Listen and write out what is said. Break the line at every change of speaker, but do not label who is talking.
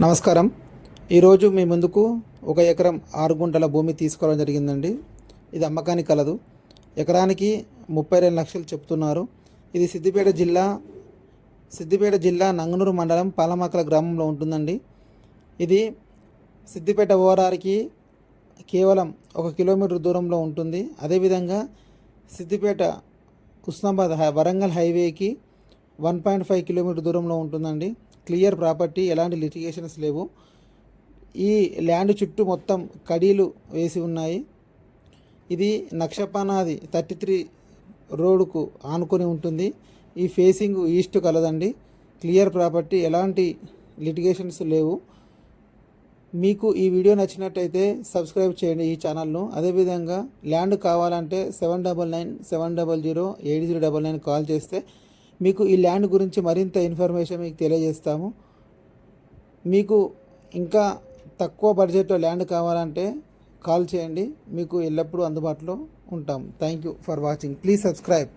నమస్కారం. ఈరోజు మీ ముందుకు 1 ఎకరం 6 గుంటల భూమి తీసుకోవడం జరిగిందండి. ఇది అమ్మకానికి కలదు. ఎకరానికి 32 లక్షలు చెప్తున్నారు. ఇది సిద్దిపేట జిల్లా నంగనూరు మండలం పాలమాకల గ్రామంలో ఉంటుందండి. ఇది సిద్దిపేట ఓఆర్ఆర్కి కేవలం 1 కిలోమీటర్ దూరంలో ఉంటుంది. అదేవిధంగా సిద్దిపేట హుస్నాబాద్ వరంగల్ హైవేకి 1.5 కిలోమీటర్ దూరంలో ఉంటుందండి. క్లియర్ ప్రాపర్టీ, ఎలాంటి లిటిగేషన్స్ లేవు. ఈ ల్యాండ్ చుట్టూ మొత్తం కడీలు వేసి ఉన్నాయి. ఇది నక్షపానాది 33 రోడ్డుకు ఆనుకొని ఉంటుంది. ఈ ఫేసింగ్ ఈస్ట్ కలదండి. క్లియర్ ప్రాపర్టీ, ఎలాంటి లిటిగేషన్స్ లేవు. మీకు ఈ వీడియో నచ్చినట్టయితే సబ్స్క్రైబ్ చేయండి ఈ ఛానల్ను. అదేవిధంగా ల్యాండ్ కావాలంటే 7997008099 కాల్ చేస్తే మీకు ఈ ల్యాండ్ గురించి మరింత ఇన్ఫర్మేషన్ మీకు తెలియజేస్తాము. మీకు ఇంకా తక్కువ బడ్జెట్లో ల్యాండ్ కావాలంటే కాల్ చేయండి. మీకు ఎల్లప్పుడూ అందుబాటులో ఉంటాం. Thank you for watching. Please subscribe.